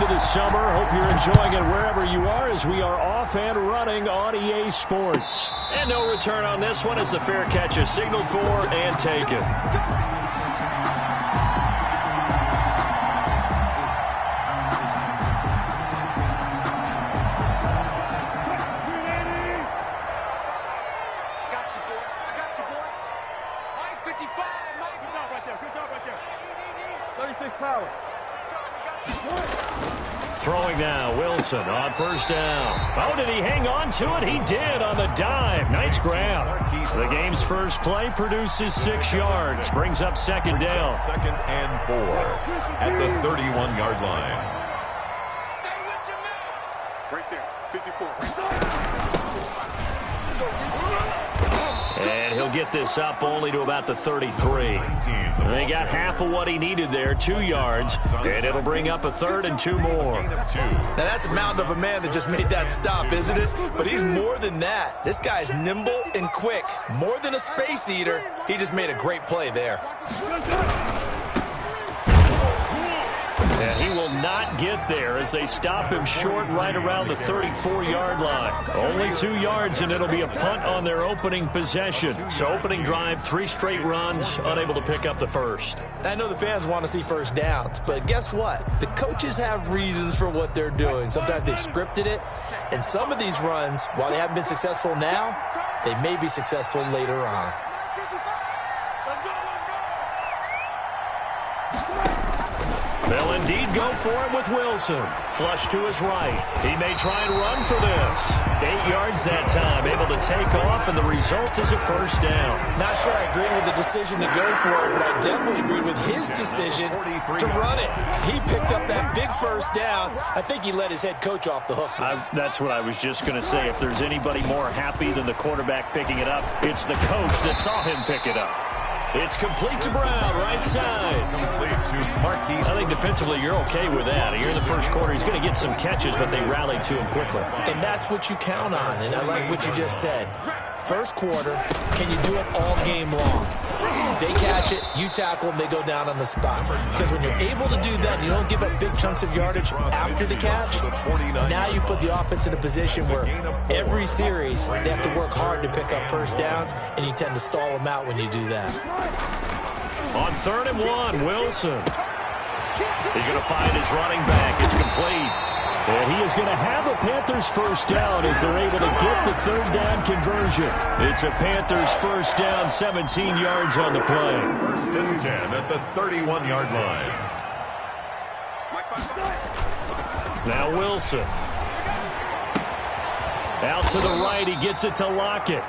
of the summer. Hope you're enjoying it wherever you are as we are off and running on EA Sports. And no return on this one as the fair catch is signaled for and taken. Throwing now, Wilson on first down. Oh, did he hang on to it? He did on the dive. Nice grab. The game's first play produces 6 yards. Brings up second down. 2nd and 4 at the 31-yard line. Right there, 54. And he'll get this up only to about the 33. They got half of what he needed there, 2 yards, and it'll bring up a 3rd and 2 more. Now, that's a mountain of a man that just made that stop, isn't it? But he's more than that. This guy's nimble and quick. More than a space eater, he just made a great play there. And he will not get there as they stop him short right around the 34-yard line. Only 2 yards, and it'll be a punt on their opening possession. So opening drive, 3 straight runs, unable to pick up the first. I know the fans want to see first downs, but guess what? The coaches have reasons for what they're doing. Sometimes they've scripted it, and some of these runs, while they haven't been successful now, they may be successful later on. They'll indeed go for it with Wilson. Flush to his right. He may try and run for this. 8 yards that time, able to take off, and the result is a first down. Not sure I agree with the decision to go for it, but I definitely agree with his decision to run it. He picked up that big first down. I think he let his head coach off the hook. That's what I was just going to say. If there's anybody more happy than the quarterback picking it up, it's the coach that saw him pick it up. It's complete to Brown, right side. I think defensively you're okay with that. Here in the first quarter, he's going to get some catches, but they rallied to him quickly. And that's what you count on, and I like what you just said. First quarter, can you do it all game long? They catch it, you tackle them, they go down on the spot. Because when you're able to do that, you don't give up big chunks of yardage after the catch. Now you put the offense in a position where every series they have to work hard to pick up first downs, and you tend to stall them out when you do that. On 3rd and 1, Wilson. He's going to find his running back. It's complete. And he is going to have a Panthers first down as they're able to get the 3rd down conversion. It's a Panthers first down, 17 yards on the play. 1st and 10 at the 31-yard line. Now Wilson. Out to the right, he gets it to Lockett.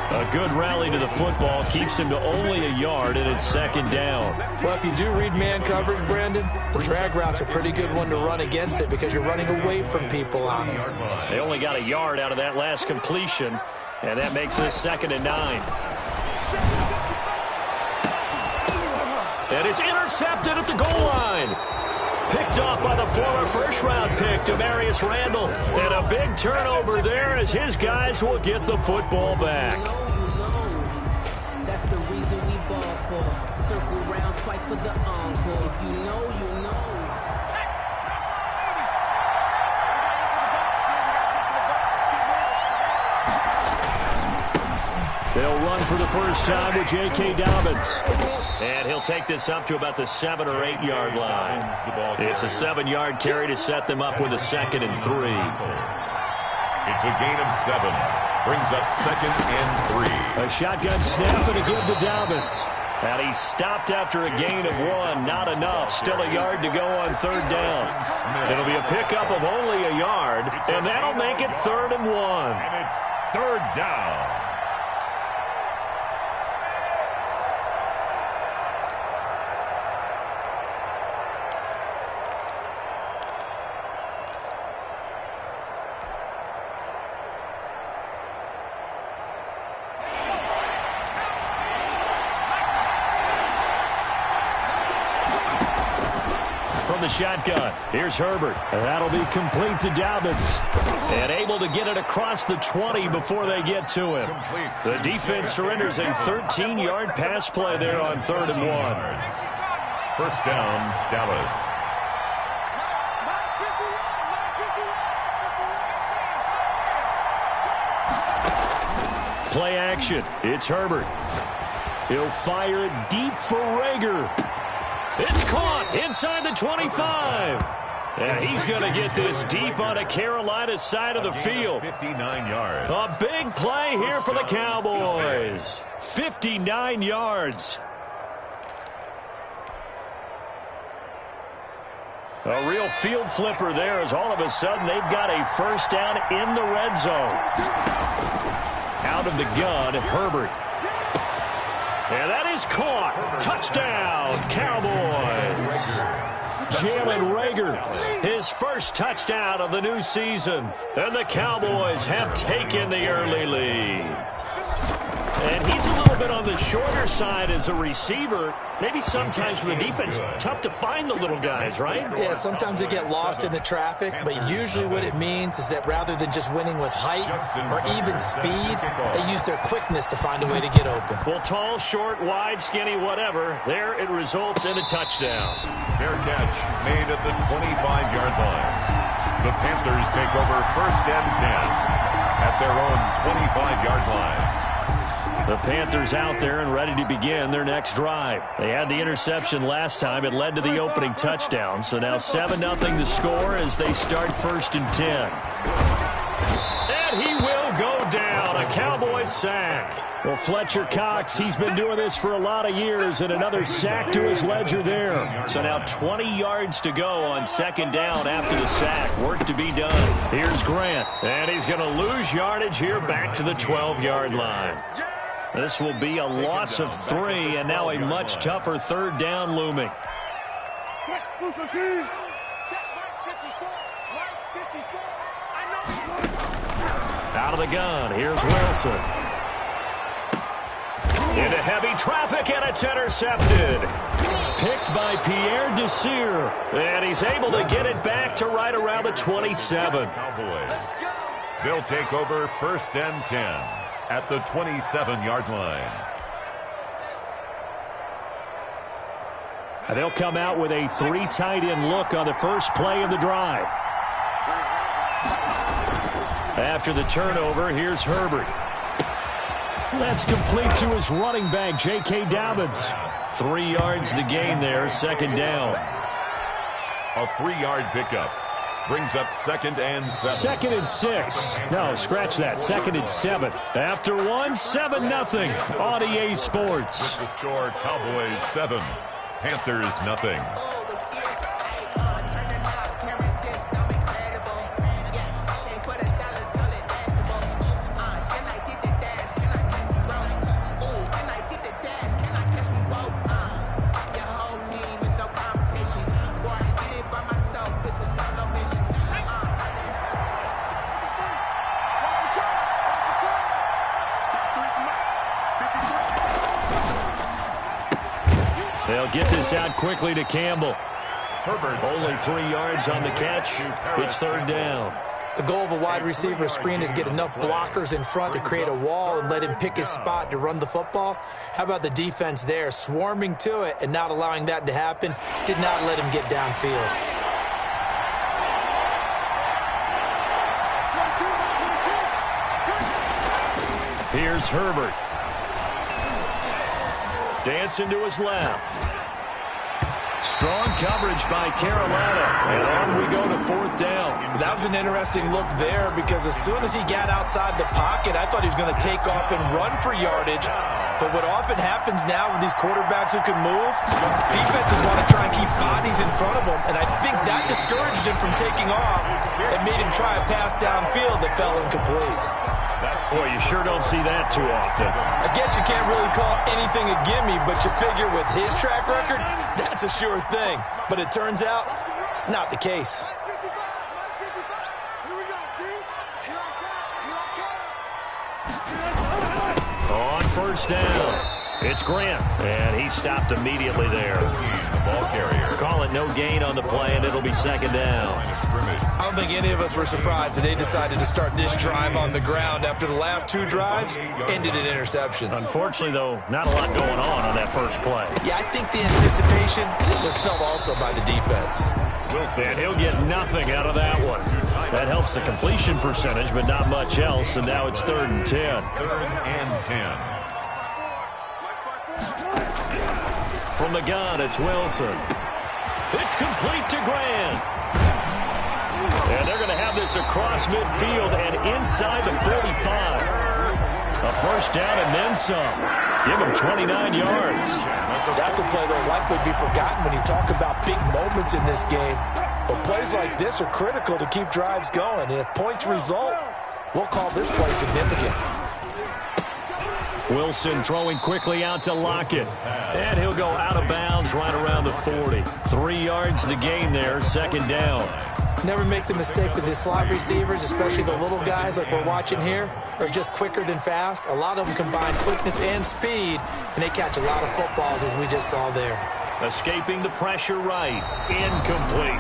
A good rally to the football keeps him to only a yard, and it's 2nd down. Well, if you do read man coverage, Brandon, the drag route's a pretty good one to run against it because you're running away from people on it. They only got a yard out of that last completion, and that makes this 2nd and 9. And it's intercepted at the goal line. Picked off by the former first-round pick, Demarius Randall. And a big turnover there as his guys will get the football back. That's the reason we ball for. Circle round twice for the encore. If you know, you know. They'll run for the first time with J.K. Dobbins. And he'll take this up to about the 7 or 8 yard line. It's a 7-yard carry to set them up with a 2nd and 3. It's a gain of 7. Brings up 2nd and 3. A shotgun snap and a give to Dobbins. And he stopped after a gain of 1. Not enough. Still a yard to go on 3rd down. It'll be a pickup of only a yard, and that'll make it 3rd and 1. And it's 3rd down. The shotgun. Here's Herbert. And that'll be complete to Dobbins. And able to get it across the 20 before they get to him. The defense surrenders a 13-yard pass play there on 3rd and 1. First down, Dallas. play action. It's Herbert. He'll fire it deep for Rager. It's caught inside the 25. And he's going to get this deep on the Carolina side of the field. 59 yards. A big play here for the Cowboys. 59 yards. A real field flipper there as all of a sudden they've got a first down in the red zone. Out of the gun, Herbert. And that is caught. Touchdown, Cowboys. Jalen Rager, his first touchdown of the new season. And the Cowboys have taken the early lead. And he's a little bit on the shorter side as a receiver. Maybe sometimes for the defense, tough to find the little guys, right? Yeah, sometimes they get lost in the traffic, but usually what it means is that rather than just winning with height or even speed, they use their quickness to find a way to get open. Well, tall, short, wide, skinny, whatever, there it results in a touchdown. Fair catch made at the 25-yard line. The Panthers take over first and 10 at their own 25-yard line. The Panthers out there and ready to begin their next drive. They had the interception last time. It led to the opening touchdown. So now 7-0 the score as they start first and 10. And he will go down. A Cowboys sack. Well, Fletcher Cox, he's been doing this for a lot of years, and another sack to his ledger there. So now 20 yards to go on second down after the sack. Work to be done. Here's Grant, and he's going to lose yardage here back to the 12-yard line. This will be a loss of 3, and now a much tougher third down looming. Out of the gun, here's Wilson. Into heavy traffic, and it's intercepted. Picked by Pierre Desir, and he's able to get it back to right around the 27. Cowboys. They'll take over first and 10 at the 27-yard line. And they'll come out with a 3 tight end look on the first play of the drive. After the turnover, here's Herbert. That's complete to his running back, J.K. Dobbins. 3 yards the gain there, second down. A 3-yard pickup brings up second and 7. Second and 6. No, scratch that. Second and 7. After 1, 7-0 on EA Sports. The score, Cowboys 7, Panthers nothing. They'll get this out quickly to Campbell. Herbert. Only 3 yards on the catch. It's third down. The goal of a wide receiver screen is get enough blockers in front to create a wall and let him pick his spot to run the football. How about the defense there, swarming to it and not allowing that to happen? Did not let him get downfield. Here's Herbert. Dancing to his left. Strong coverage by Carolina. And on we go to fourth down. That was an interesting look there because as soon as he got outside the pocket, I thought he was going to take off and run for yardage. But what often happens now with these quarterbacks who can move, defenses want to try and keep bodies in front of them. And I think that discouraged him from taking off and made him try a pass downfield that fell incomplete. Boy, you sure don't see that too often. I guess you can't really call anything a gimme, but you figure with his track record, that's a sure thing. But it turns out it's not the case. On first down, it's Grant, and he stopped immediately there. The ball carrier. Call it no gain on the play, and it'll be second down. I don't think any of us were surprised that they decided to start this drive on the ground after the last 2 drives ended in interceptions. Unfortunately, though, not a lot going on that first play. Yeah, I think the anticipation was felt also by the defense. Wilson. And he'll get nothing out of that one. That helps the completion percentage, but not much else, and now it's 3rd and 10. 3rd and 10. From the gun, it's Wilson. It's complete to Grant. And they're going to have this across midfield and inside the 45. A first down and then some. Give him 29 yards. That's a play that will likely be forgotten when you talk about big moments in this game. But plays like this are critical to keep drives going. And if points result, we'll call this play significant. Wilson throwing quickly out to Lockett. And he'll go out of bounds right around the 40. 3 yards the gain there, 2nd down. Never make the mistake that the slot receivers, especially the little guys like we're watching here, are just quicker than fast. A lot of them combine quickness and speed, and they catch a lot of footballs, as we just saw there. Escaping the pressure right. Incomplete.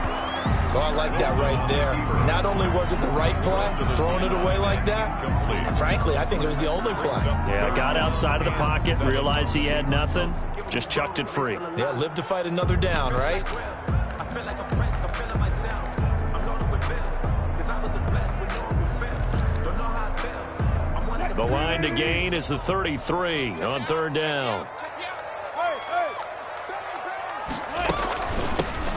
Oh, I like that right there. Not only was it the right play, throwing it away like that, and frankly, I think it was the only play. Yeah, got outside of the pocket, realized he had nothing, just chucked it free. Yeah, live to fight another down, right? The line to gain is the 33 on 3rd down.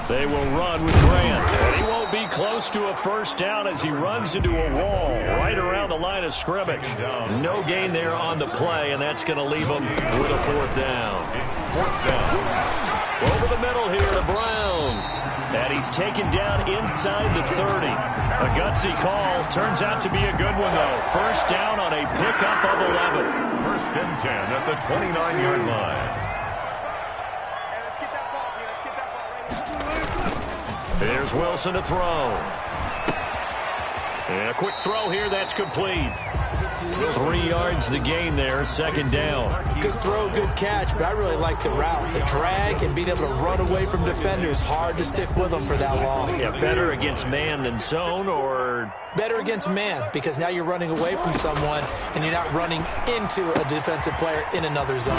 They will run with Grant. And he won't be close to a first down as he runs into a wall right around the line of scrimmage. No gain there on the play, and that's going to leave him with a 4th down. Over the middle here to Brown. And he's taken down inside the 30. A gutsy call. Turns out to be a good one, though. First down on a pickup of 11. 1st and 10 at the 29-yard line. Here's Wilson to throw. And a quick throw here. That's complete. 3 yards the gain there. 2nd down. Good throw, good catch, but I really like the route. The drag and being able to run away from defenders. Hard to stick with them for that long. Yeah, better against man than zone, or? Better against man, because now you're running away from someone and you're not running into a defensive player in another zone.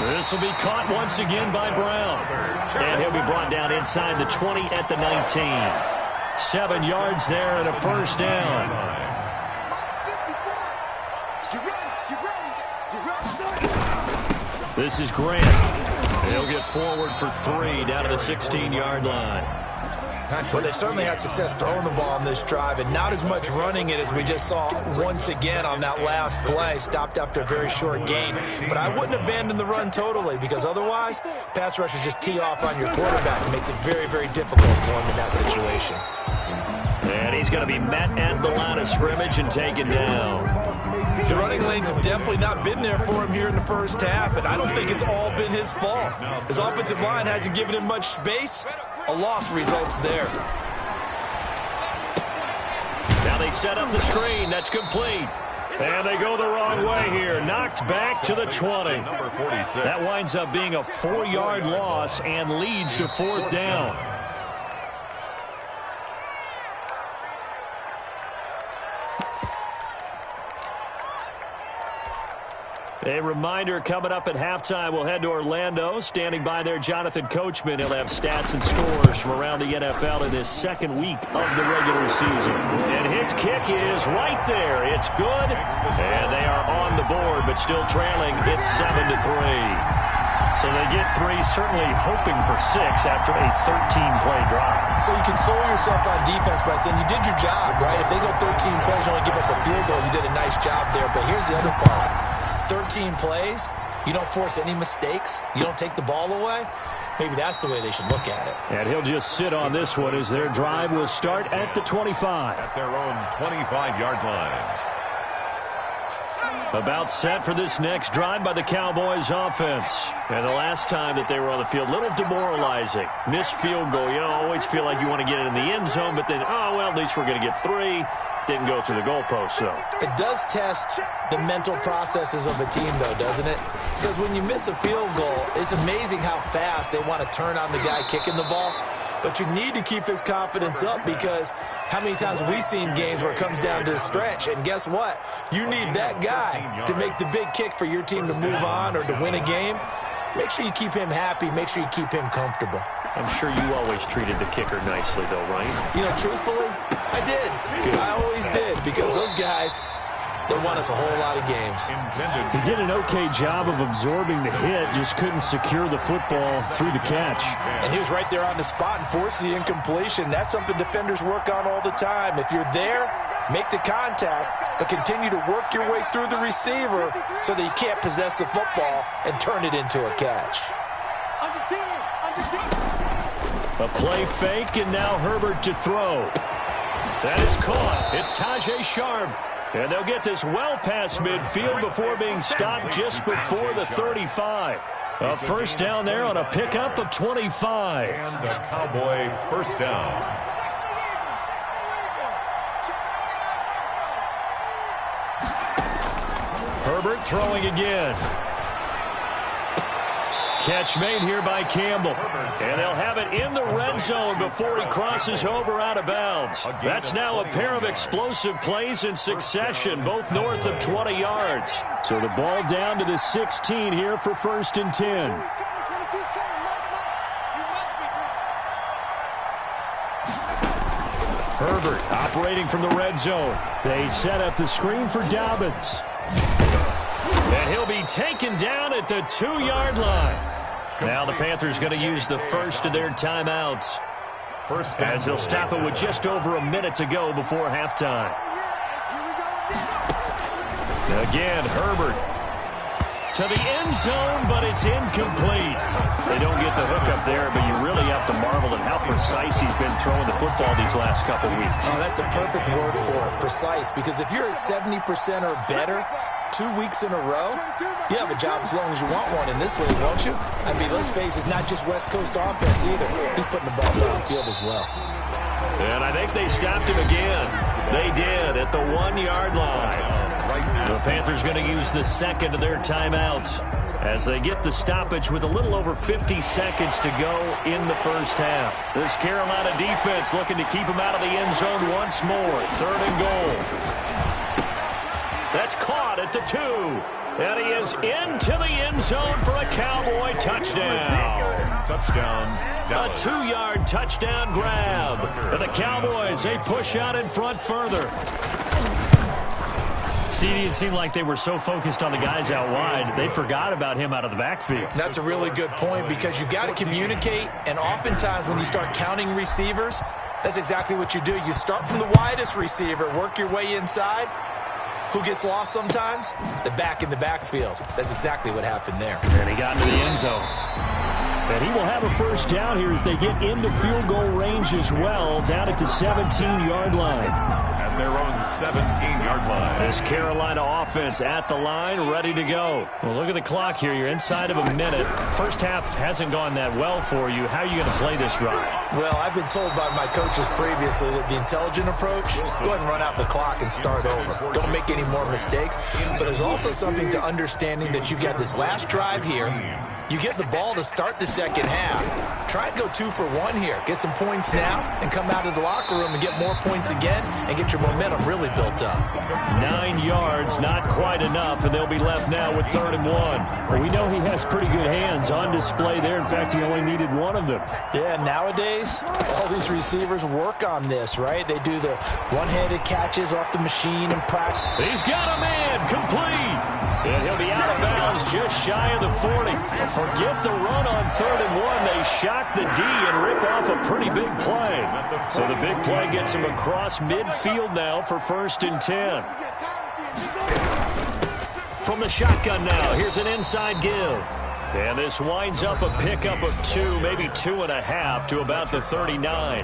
This will be caught once again by Brown. And he'll be brought down inside the 20 at the 19. 7 yards there and a first down. This is Grant. He'll get forward for 3 down to the 16-yard line. Well, they certainly had success throwing the ball on this drive, and not as much running it as we just saw once again on that last play. Stopped after a very short gain. But I wouldn't abandon the run totally, because otherwise, pass rushers just tee off on your quarterback. It makes it very, very difficult for him in that situation. And he's going to be met at the line of scrimmage and taken down. The running lanes have definitely not been there for him here in the first half, and I don't think it's all been his fault. His offensive line hasn't given him much space. A loss results there. Now they set up the screen. That's complete. And they go the wrong way here. Knocked back to the 20. Number 46. That winds up being a 4-yard loss and leads to 4th down. A reminder, coming up at halftime, we'll head to Orlando. Standing by there, Jonathan Coachman. He'll have stats and scores from around the NFL in this 2nd week of the regular season. And his kick is right there. It's good. And they are on the board, but still trailing. It's 7-3. So they get 3, certainly hoping for 6 after a 13-play drive. So you console yourself on defense by saying you did your job, right? If they go 13 plays, you only give up a field goal, you did a nice job there. But here's the other part. 13 plays, you don't force any mistakes, you don't take the ball away. Maybe that's the way they should look at it. And he'll just sit on this one as their drive will start at the 25. At their own 25-yard line. About set for this next drive by the Cowboys offense. And the last time that they were on the field, a little demoralizing. Missed field goal. You always feel like you want to get it in the end zone, but then, oh, well, at least we're going to get 3. Didn't go through the goalpost, so. It does test the mental processes of a team, though, doesn't it? Because when you miss a field goal, it's amazing how fast they want to turn on the guy kicking the ball. But you need to keep his confidence up, because how many times have we seen games where it comes down to a stretch? And guess what? You need that guy to make the big kick for your team to move on or to win a game. Make sure you keep him happy. Make sure you keep him comfortable. I'm sure you always treated the kicker nicely, though, right? You know, truthfully, I did. Good. I always did, because those guys, they won us a whole lot of games. He did an okay job of absorbing the hit, just couldn't secure the football through the catch. And he was right there on the spot and forced the incompletion. That's something defenders work on all the time. If you're there, make the contact, but continue to work your way through the receiver so that you can't possess the football and turn it into a catch. A play fake, and now Herbert to throw. That is caught. It's Tajay Sharp. And they'll get this well past midfield before being stopped just before the 35. A first down there on a pickup of 25. And a Cowboy first down. Herbert throwing again. Catch made here by Campbell. And they'll have it in the red zone before he crosses over out of bounds. That's now a pair of explosive plays in succession, both north of 20 yards. So the ball down to the 16 here for 1st and 10. Herbert operating from the red zone. They set up the screen for Dobbins. And he'll be taken down at the 2-yard line. Now the Panthers going to use the first of their timeouts, as they'll stop it with just over a minute to go before halftime. Again, Herbert to the end zone, but it's incomplete. They don't get the hook up there, but you really have to marvel at how precise he's been throwing the football these last couple weeks. Oh, that's the perfect word for it, precise, because if you're at 70% or better 2 weeks in a row, you have a job as long as you want one in this league, won't you? I mean, let's face it, it's not just West Coast offense either. He's putting the ball downfield as well. And I think they stopped him again. They did at the 1-yard line. The Panthers going to use the second of their timeouts as they get the stoppage with a little over 50 seconds to go in the first half. This Carolina defense looking to keep him out of the end zone once more. 3rd and goal. That's caught at the 2. And he is into the end zone for a Cowboy touchdown. Touchdown. A 2-yard touchdown grab. And the Cowboys, they push out in front further. CD, it seemed like they were so focused on the guys out wide, they forgot about him out of the backfield. That's a really good point, because you've got to communicate, and oftentimes when you start counting receivers, that's exactly what you do. You start from the widest receiver, work your way inside. Who gets lost sometimes? The back in the backfield. That's exactly what happened there. And he got into the end zone. And he will have a first down here as they get into field goal range as well, down at the 17-yard line. At their own 17-yard line. This Carolina offense at the line, ready to go. Well, look at the clock here. You're inside of a minute. First half hasn't gone that well for you. How are you going to play this drive? Well, I've been told by my coaches previously that the intelligent approach, go ahead and run out the clock and start over. Don't make any more mistakes. But there's also something to understanding that you got this last drive here. You get the ball to start the second half. Try and go 2 for 1 here. Get some points now and come out of the locker room and get more points again and get your momentum really built up. 9 yards, not quite enough, and they'll be left now with 3rd and 1. Well, we know he has pretty good hands on display there. In fact, he only needed one of them. Yeah, nowadays, all these receivers work on this, right? They do the one-handed catches off the machine and practice. He's got a man, complete. And he'll be out of bounds just shy of the 40. Forget the run on 3rd and 1. They shock the D and rip off a pretty big play. So the big play gets him across midfield now for 1st and 10. From the shotgun now, here's an inside give. And this winds up a pickup of 2, maybe 2.5 to about the 39.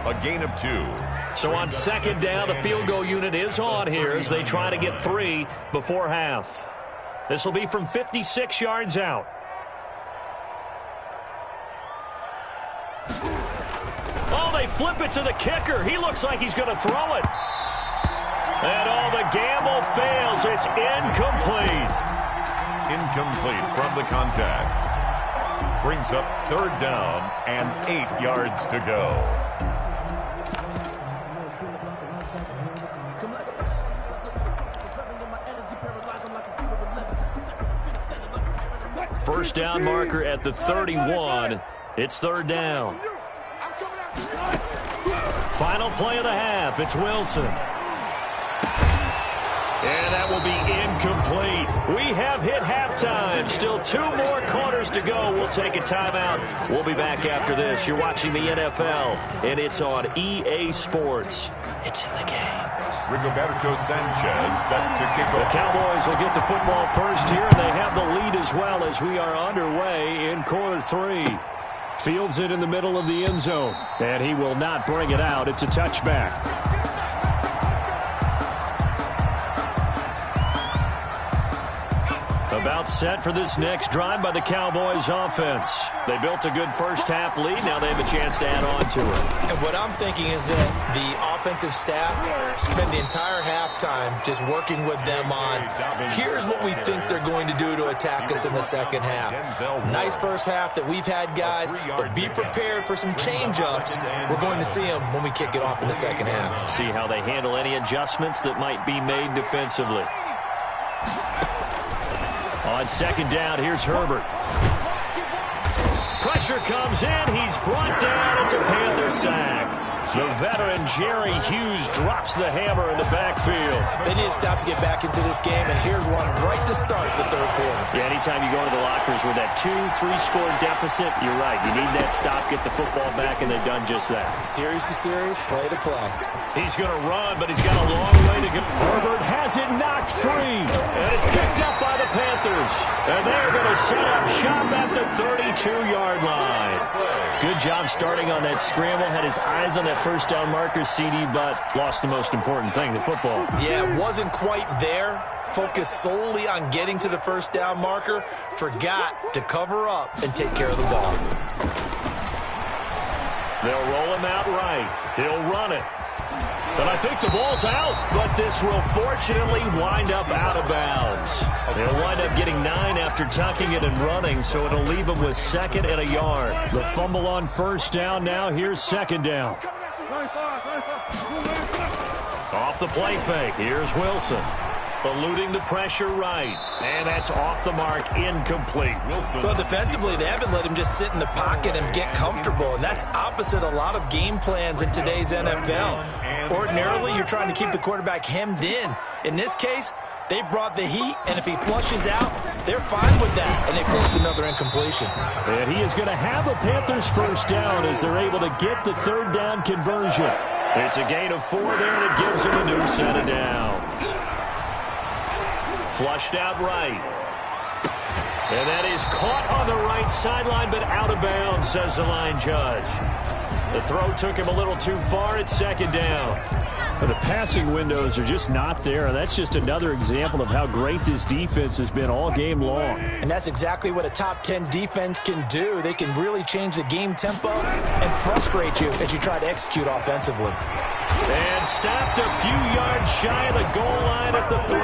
A gain of 2. So on 2nd down, the field goal unit is on here as they try to get 3 before half. This will be from 56 yards out. Oh, they flip it to the kicker. He looks like he's going to throw it. And all the gamble fails. It's incomplete. Incomplete from the contact. Brings up 3rd down and 8 yards to go. First down marker at the 31. It's 3rd down. Final play of the half. It's Wilson. And that will be incomplete. We have hit halftime. Still 2 more quarters to go. We'll take a timeout. We'll be back after this. You're watching the NFL, and it's on EA Sports. It's in the game. Rigoberto Sanchez set to kick off. The Cowboys will get the football first here, and they have the lead as well as we are underway in quarter 3. Fields it in the middle of the end zone, and he will not bring it out. It's a touchback. About set for this next drive by the Cowboys offense. They built a good first-half lead. Now they have a chance to add on to it. And what I'm thinking is that the offensive staff spend the entire halftime just working with them on, here's what we think they're going to do to attack us in the second half. Nice first half that we've had, guys, but be prepared for some change-ups. We're going to see them when we kick it off in the second half. See how they handle any adjustments that might be made defensively. On second down, here's Herbert. Pressure comes in. He's brought down. It's a Panther sack. The veteran Jerry Hughes drops the hammer in the backfield. They need to stop to get back into this game, and here's one right to start the third quarter. Yeah, anytime you go to the lockers with that 2-3 score deficit, you're right. You need that stop, get the football back, and they've done just that. Series to series, play to play. He's going to run, but he's got a long way to go. Herbert has it knocked free, and it's picked up by the Panthers. And they're going to set up shop at the 32-yard line. Good job starting on that scramble. Had his eyes on that first down marker, CD, but lost the most important thing, the football. Yeah, wasn't quite there. Focused solely on getting to the first down marker. Forgot to cover up and take care of the ball. They'll roll him out right. He'll run it. But I think the ball's out, but this will fortunately wind up out of bounds. They'll wind up getting 9 after tucking it and running, so it'll leave them with 2nd and a yard. The fumble on first down now. Here's 2nd down. Off the play fake. Here's Wilson. Eluding the pressure right. And that's off the mark, incomplete. Wilson. Well, defensively, they haven't let him just sit in the pocket and get comfortable, and that's opposite a lot of game plans in today's NFL. Ordinarily, you're trying to keep the quarterback hemmed in. In this case, they brought the heat, and if he flushes out, they're fine with that, and they force another incompletion. And he is going to have a Panthers first down as they're able to get the third down conversion. It's a gain of 4 there, and it gives them a new set of downs. Flushed out right. And that is caught on the right sideline, but out of bounds, says the line judge. The throw took him a little too far. It's 2nd down. But the passing windows are just not there. That's just another example of how great this defense has been all game long. And that's exactly what a top 10 defense can do. They can really change the game tempo and frustrate you as you try to execute offensively. And stopped a few yards shy of the goal line at the 3.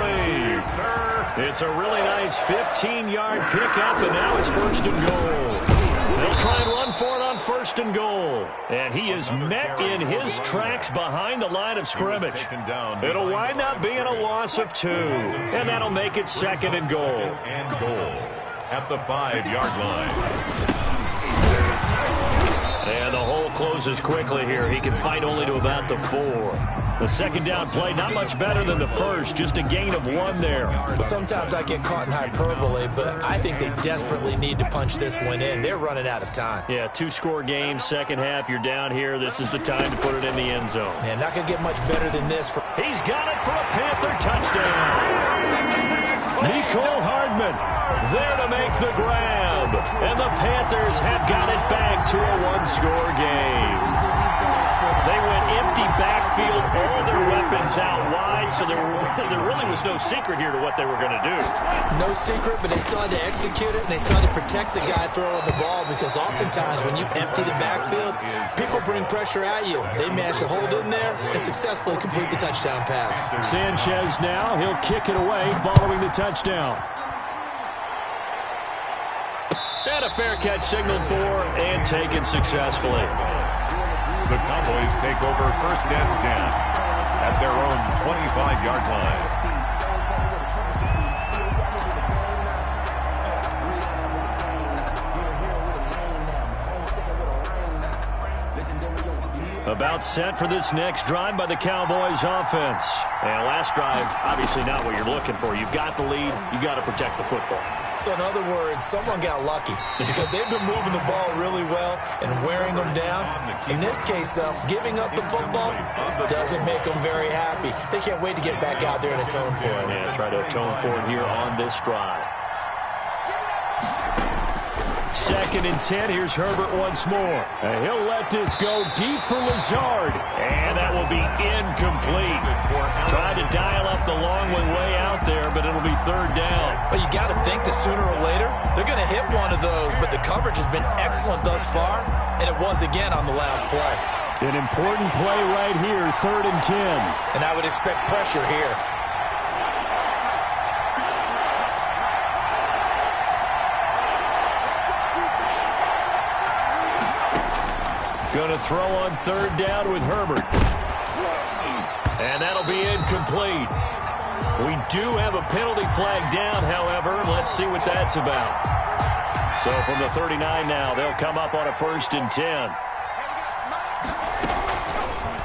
It's a really nice 15-yard pickup, and now it's 1st and goal. They'll try and run for it on 1st and goal. And he is met in his tracks behind the line of scrimmage. It'll wind up being a loss of 2. And that'll make it 2nd and goal. At the 5-yard line. And the hole closes quickly here. He can fight only to about the 4. The 2nd down play, not much better than the first. Just a gain of 1 there. Sometimes I get caught in hyperbole, but I think they desperately need to punch this one in. They're running out of time. Yeah, 2-score game, second half. You're down here. This is the time to put it in the end zone. Man, not going to get much better than this. He's got it for a Panther touchdown. Nicole Hardman there to make the grab. And the Panthers have got it back to a 1-score game. They went empty backfield, all their weapons out wide, so there really was no secret here to what they were going to do. No secret, but they still had to execute it, and they still had to protect the guy throwing the ball, because oftentimes when you empty the backfield, people bring pressure at you. They managed to hold in there and successfully complete the touchdown pass. Sanchez now, he'll kick it away following the touchdown. And a fair catch signaled for and taken successfully. The Cowboys take over 1st and 10 at their own 25-yard line. About set for this next drive by the Cowboys offense. And last drive, obviously not what you're looking for. You've got the lead. You've got to protect the football. So in other words, someone got lucky because they've been moving the ball really well and wearing them down. In this case, though, giving up the football doesn't make them very happy. They can't wait to get back out there and atone for it. Yeah, try to atone for it here on this drive. 2nd and 10. Here's Herbert once more. And he'll let this go deep for Lazard. And that will be incomplete. Trying to dial up the long one way out there, but it'll be 3rd down. But you got to think that sooner or later, they're going to hit one of those. But the coverage has been excellent thus far, and it was again on the last play. An important play right here, 3rd and 10. And I would expect pressure here. Going to throw on 3rd down with Herbert. And that'll be incomplete. We do have a penalty flag down, however. Let's see what that's about. So from the 39 now, they'll come up on a 1st and 10.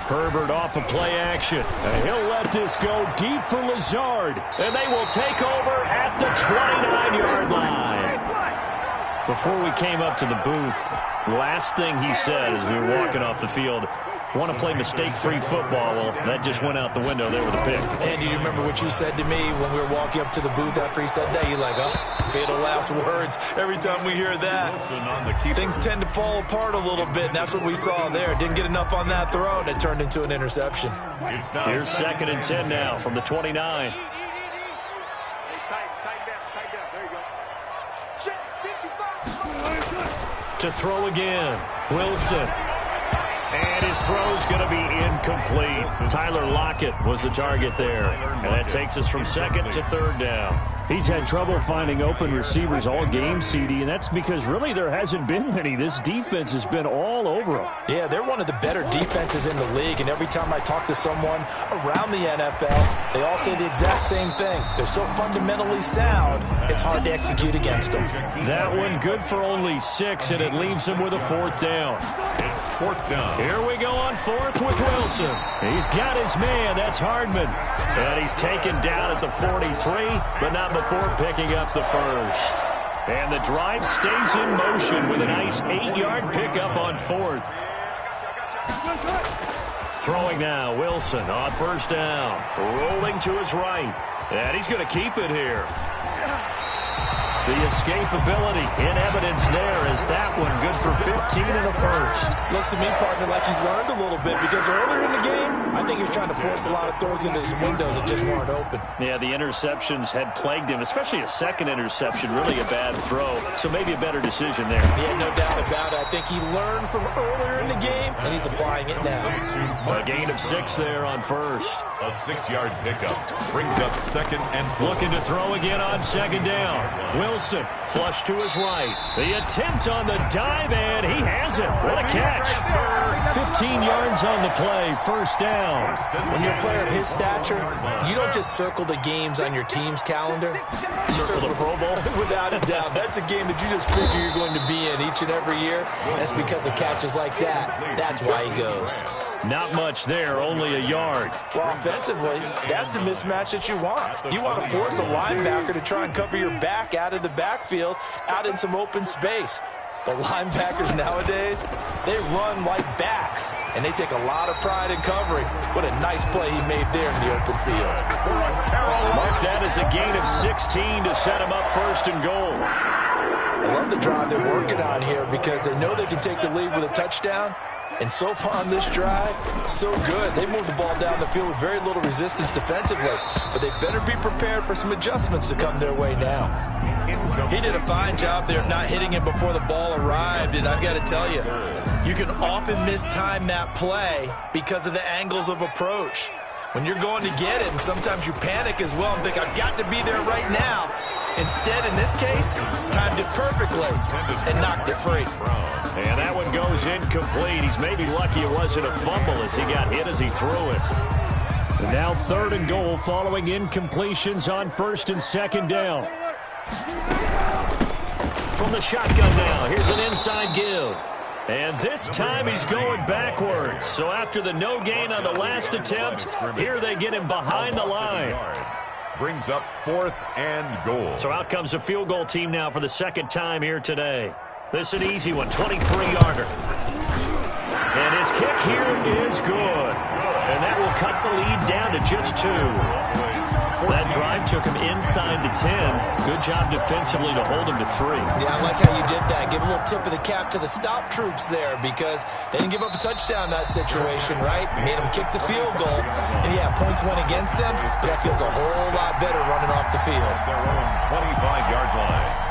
Herbert off of play action. And he'll let this go deep for Lazard. And they will take over at the 29-yard line. Before we came up to the booth, last thing he said as we were walking off the field, want to play mistake-free football. Well, that just went out the window there with a pick. And do you remember what you said to me when we were walking up to the booth after he said that? You're like, oh, fatal last words. Every time we hear that, things tend to fall apart a little bit, and that's what we saw there. Didn't get enough on that throw, and it turned into an interception. Here's 2nd and 10 now from the 29. To throw again, Wilson. And his throw's going to be incomplete. Tyler Lockett was the target there. And that takes us from 2nd to 3rd down. He's had trouble finding open receivers all game, CD, and that's because really there hasn't been many. This defense has been all over him. Yeah, they're one of the better defenses in the league, and every time I talk to someone around the NFL, they all say the exact same thing. They're so fundamentally sound, it's hard to execute against them. That one good for only 6, and it leaves them with a 4th down. It's 4th down. Here we go on 4th with Wilson. He's got his man. That's Hardman. And he's taken down at the 43, but not before picking up the 1st. And the drive stays in motion with a nice 8-yard pickup on 4th. Throwing now, Wilson on 1st down. Rolling to his right. And he's going to keep it here. The escapability in evidence there as that one good for 15 and a 1st. Looks to me, partner, like he's learned a little bit because earlier in the game, I think he was trying to force a lot of throws into some windows that just weren't open. Yeah, the interceptions had plagued him, especially a 2nd interception, really a bad throw. So maybe a better decision there. Yeah, no doubt about it. I think he learned from earlier in the game, and he's applying it now. A gain of 6 there on 1st. A 6-yard pickup brings up 2nd and 4. Looking to throw again on 2nd down. Wilson, flush to his right. The attempt on the dive, and he has it. What a catch. 15 yards on the play, 1st down. When you're a player of his stature, you don't just circle the games on your team's calendar. You circle the Pro Bowl. Without a doubt. That's a game that you just figure you're going to be in each and every year. That's because of catches like that. That's why he goes. Not much there, only a yard. Well, offensively, that's the mismatch that you want. You want to force a linebacker to try and cover your back out of the backfield, out in some open space. The linebackers nowadays, they run like backs, and they take a lot of pride in covering. What a nice play he made there in the open field. Mark that as a gain of 16 to set him up 1st and goal. I love the drive they're working on here because they know they can take the lead with a touchdown. And so far on this drive, so good. They moved the ball down the field with very little resistance defensively. But they better be prepared for some adjustments to come their way now. He did a fine job there of not hitting him before the ball arrived. And I've got to tell you, you can often mistime that play because of the angles of approach. When you're going to get it, and sometimes you panic as well and think, I've got to be there right now. Instead, in this case, timed it perfectly and knocked it free. And that one goes incomplete. He's maybe lucky it wasn't a fumble as he got hit as he threw it. And now 3rd and goal following incompletions on 1st and 2nd down. From the shotgun now, here's an inside give. And this time he's going backwards. So after the no gain on the last attempt, here they get him behind the line. Brings up 4th and goal. So out comes a field goal team now for the second time here today. This is an easy one, 23-yarder. And his kick here is good. And that will cut the lead down to just 2. That drive took him inside the 10. Good job defensively to hold him to 3. Yeah, I like how you did that. Give a little tip of the cap to the stop troops there because they didn't give up a touchdown in that situation, right? Made them kick the field goal. And, yeah, points went against them, but that feels a whole lot better running off the field. Their own 25-yard line.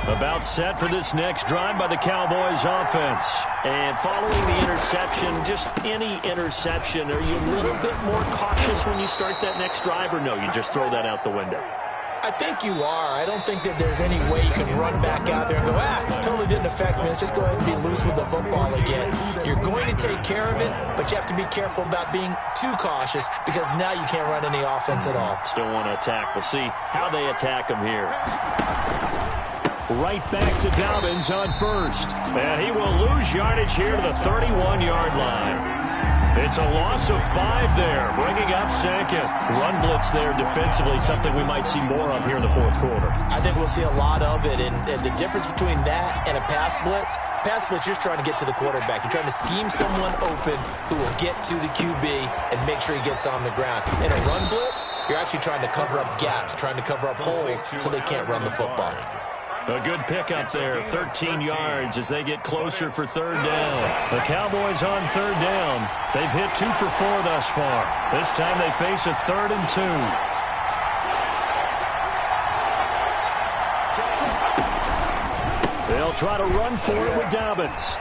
About set for this next drive by the Cowboys offense. And following the interception, just any interception, are you a little bit more cautious when you start that next drive, or no, you just throw that out the window? I think you are. I don't think that there's any way you can run back out there and go, totally didn't affect me. Let's just go ahead and be loose with the football again. You're going to take care of it, but you have to be careful about being too cautious because now you can't run any offense at all. Still want to attack. We'll see how they attack him here. Right back to Dobbins on first. And he will lose yardage here to the 31-yard line. It's a loss of 5 there, bringing up second. Run blitz there defensively, something we might see more of here in the fourth quarter. I think we'll see a lot of it, and the difference between that and a pass blitz, you're just trying to get to the quarterback. You're trying to scheme someone open who will get to the QB and make sure he gets on the ground. In a run blitz, you're actually trying to cover up gaps, trying to cover up holes so they can't run the football. A good pickup there, 13 yards as they get closer for third down. The Cowboys on third down. They've hit 2 for 4 thus far. This time they face a 3rd and 2. They'll try to run for it with Dobbins.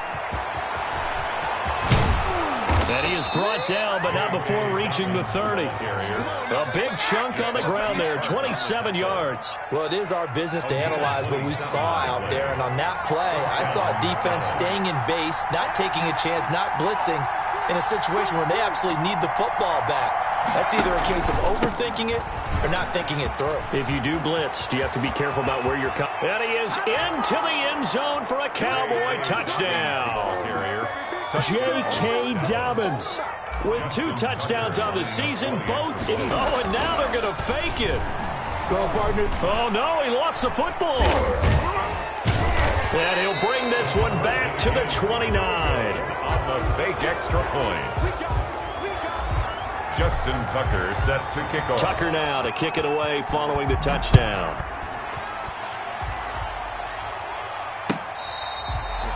And he is brought down, but not before reaching the 30. A big chunk on the ground there, 27 yards. Well, it is our business to analyze what we saw out there. And on that play, I saw a defense staying in base, not taking a chance, not blitzing in a situation where they absolutely need the football back. That's either a case of overthinking it or not thinking it through. If you do blitz, do you have to be careful about where you're coming? And he is into the end zone for a Cowboy touchdown. J.K. Dobbins with 2 touchdowns on the season, both. And now they're going to fake it. Go, partner. Oh, no, he lost the football. And he'll bring this one back to the 29. On the fake extra point. Justin Tucker set to kick off. Tucker now to kick it away following the touchdown.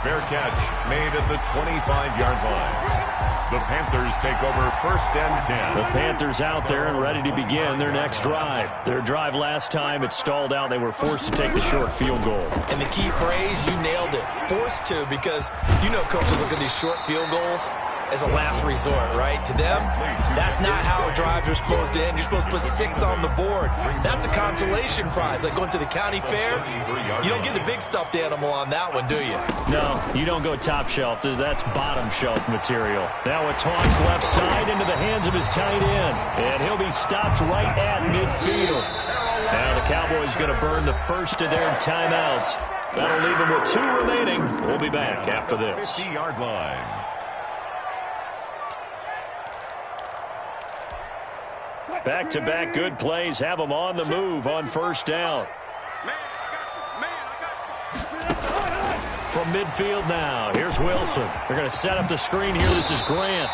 Fair catch made at the 25-yard line. The Panthers take over 1st and 10. The Panthers out there and ready to begin their next drive. Their drive last time, it stalled out. They were forced to take the short field goal. And the key phrase, you nailed it. Forced to, because you know coaches look at these short field goals as a last resort, right? To them, that's not how drives are supposed to end. You're supposed to put 6 on the board. That's a consolation prize. Like going to the county fair, you don't get the big stuffed animal on that one, do you? No, you don't go top shelf. That's bottom shelf material. Now a toss left side into the hands of his tight end. And he'll be stopped right at midfield. Now the Cowboys going to burn the first of their timeouts. That'll leave them with 2 remaining. We'll be back after this. 50-yard line. Back-to-back good plays have them on the move on first down. From midfield now, here's Wilson. They're going to set up the screen here. This is Grant.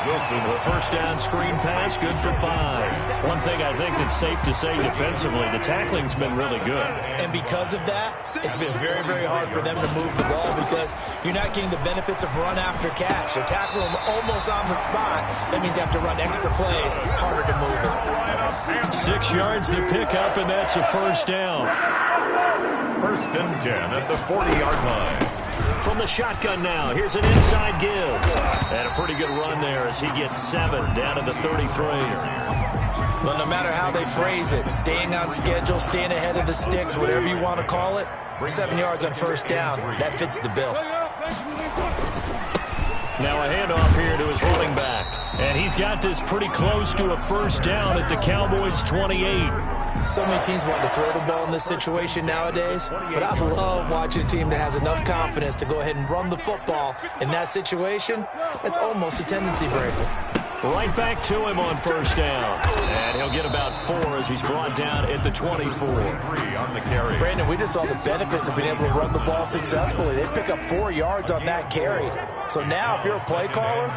Wilson, the first down screen pass, good for 5. One thing I think that's safe to say defensively, the tackling's been really good. And because of that, it's been very, very hard for them to move the ball because you're not getting the benefits of run after catch. They're tackling them almost on the spot. That means you have to run extra plays, harder to move it. 6 yards to pick up, and that's a first down. 1st and 10 at the 40-yard line. From the shotgun now, here's an inside give. And a pretty good run there as he gets 7 down to the 33. Well, no matter how they phrase it, staying on schedule, staying ahead of the sticks, whatever you want to call it, 7 yards on first down, that fits the bill. Now a handoff here to his running back. And he's got this pretty close to a first down at the Cowboys' 28. So many teams want to throw the ball in this situation nowadays, but I love watching a team that has enough confidence to go ahead and run the football. In that situation, that's almost a tendency breaker. Right back to him on first down. And he'll get about 4 as he's brought down at the 24. 3 on the carry. Brandon, we just saw the benefits of being able to run the ball successfully. They pick up 4 yards on that carry. So now if you're a play caller,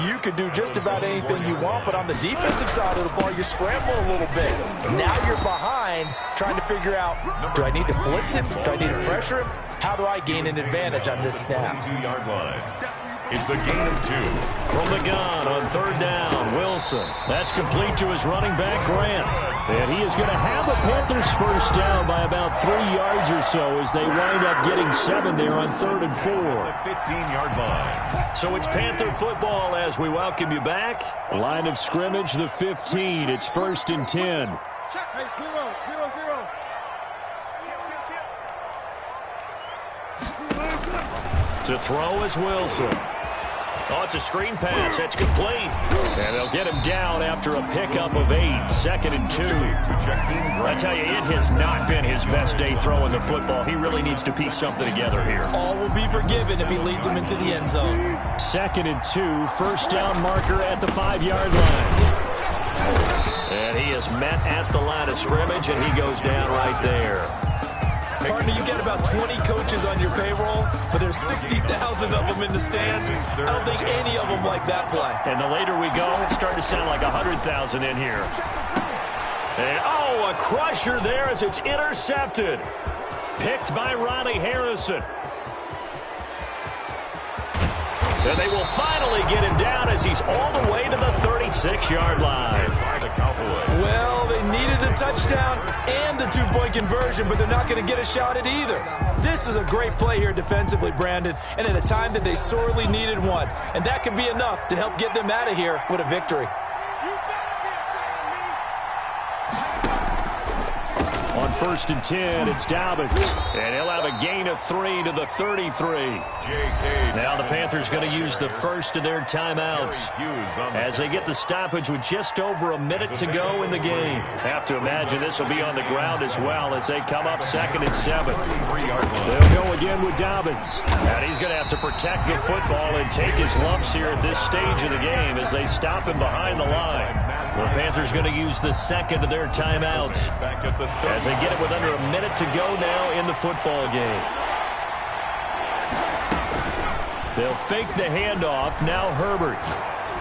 you can do just about anything you want, but on the defensive side of the ball, you're scrambling a little bit. Now you're behind trying to figure out, do I need to blitz him? Do I need to pressure him? How do I gain an advantage on this snap? 2-yard line. It's a gain of 2. From the gun on third down, Wilson. That's complete to his running back, Grant. And he is going to have a Panthers first down by about 3 yards or so as they wind up getting 7 there on 3rd and 4. The 15-yard line. So it's Panther football as we welcome you back. Line of scrimmage, the 15. It's 1st and 10. To throw is Wilson. Oh, it's a screen pass. That's complete. And they'll get him down after a pickup of 8. 2nd and 2. I tell you, it has not been his best day throwing the football. He really needs to piece something together here. All will be forgiven if he leads him into the end zone. 2nd and 2. First down marker at the 5-yard line. And he is met at the line of scrimmage, and he goes down right there. Partner, you got about 20 coaches on your payroll, but there's 60,000 of them in the stands. I don't think any of them like that play. And the later we go, it's starting to sound like 100,000 in here. And, oh, a crusher there as it's intercepted. Picked by Ronnie Harrison. And they will finally get him down as he's all the way to the 36-yard line. Well, they needed the touchdown and the 2-point conversion, but they're not going to get a shot at either. This is a great play here defensively, Brandon, and at a time that they sorely needed one. And that could be enough to help get them out of here with a victory. On 1st and 10, it's Dobbins. And he'll have a gain of 3 to the 33. Now the Panthers going to use the first of their timeouts as they get the stoppage with just over a minute to go in the game. Have to imagine this will be on the ground as well as they come up 2nd and 7. They'll go again with Dobbins. And he's going to have to protect the football and take his lumps here at this stage of the game as they stop him behind the line. The Panthers going to use the second of their timeouts as they get it with under a minute to go now in the football game. They'll fake the handoff. Now Herbert.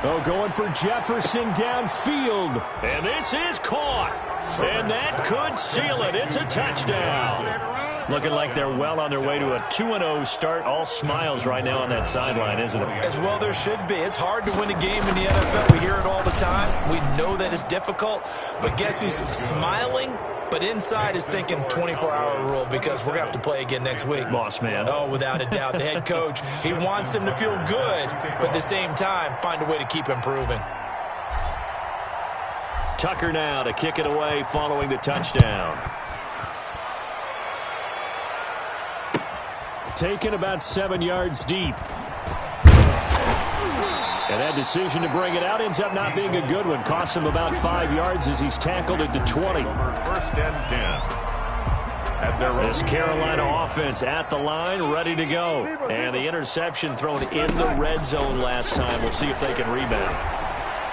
Oh, going for Jefferson downfield. And this is caught. And that could seal it. It's a touchdown. Looking like they're well on their way to a 2-0 start. All smiles right now on that sideline, isn't it? As well there should be. It's hard to win a game in the NFL. We hear it all the time. We know that it's difficult. But guess who's smiling? But inside is thinking 24-hour rule because we're going to have to play again next week. Boss man. Oh, without a doubt. The head coach, he wants them to feel good, but at the same time, find a way to keep improving. Tucker now to kick it away following the touchdown. Taken about 7 yards deep. And that decision to bring it out ends up not being a good one. Costs him about 5 yards as he's tackled at the 20. 1st and 10. This Carolina offense at the line, ready to go. And the interception thrown in the red zone last time. We'll see if they can rebound.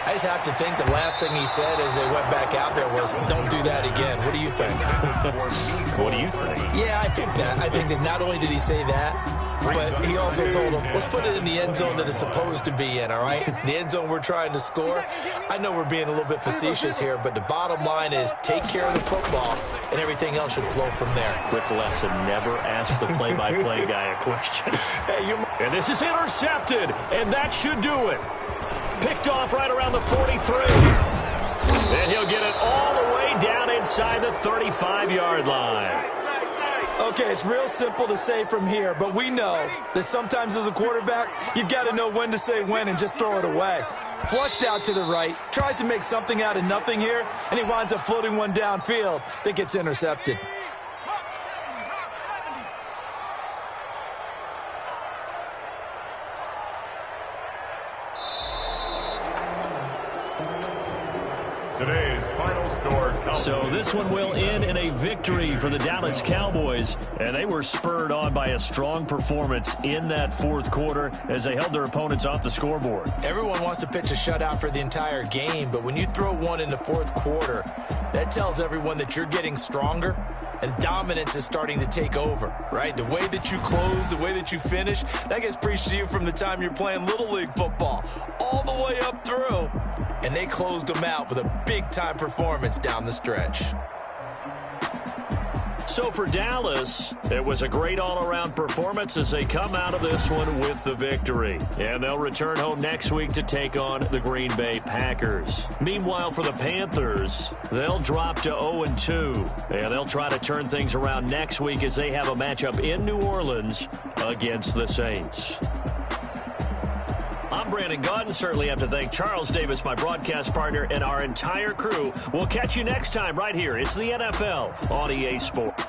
I just have to think the last thing he said as they went back out there was, don't do that again. What do you think? What do you think? Yeah, I think that. I think that not only did he say that, but he also told them, let's put it in the end zone that it's supposed to be in, all right? The end zone we're trying to score. I know we're being a little bit facetious here, but the bottom line is take care of the football, and everything else should flow from there. Quick lesson, never ask the play-by-play guy a question. And this is intercepted, and that should do it. Picked off right around the 43. And he'll get it all the way down inside the 35-yard line. Okay, it's real simple to say from here, but we know that sometimes as a quarterback, you've got to know when to say when and just throw it away. Flushed out to the right, tries to make something out of nothing here, and he winds up floating one downfield that gets intercepted. To Today's final score. So this one will end in a victory for the Dallas Cowboys, and they were spurred on by a strong performance in that fourth quarter as they held their opponents off the scoreboard. Everyone wants to pitch a shutout for the entire game, but when you throw one in the fourth quarter, that tells everyone that you're getting stronger and dominance is starting to take over, right? The way that you close, the way that you finish, that gets preached to you from the time you're playing Little League football all the way up through. And they closed them out with a big-time performance down the stretch. So for Dallas, it was a great all-around performance as they come out of this one with the victory. And they'll return home next week to take on the Green Bay Packers. Meanwhile, for the Panthers, they'll drop to 0-2. And they'll try to turn things around next week as they have a matchup in New Orleans against the Saints. I'm Brandon Gaudin. Certainly have to thank Charles Davis, my broadcast partner, and our entire crew. We'll catch you next time right here. It's the NFL on EA Sports.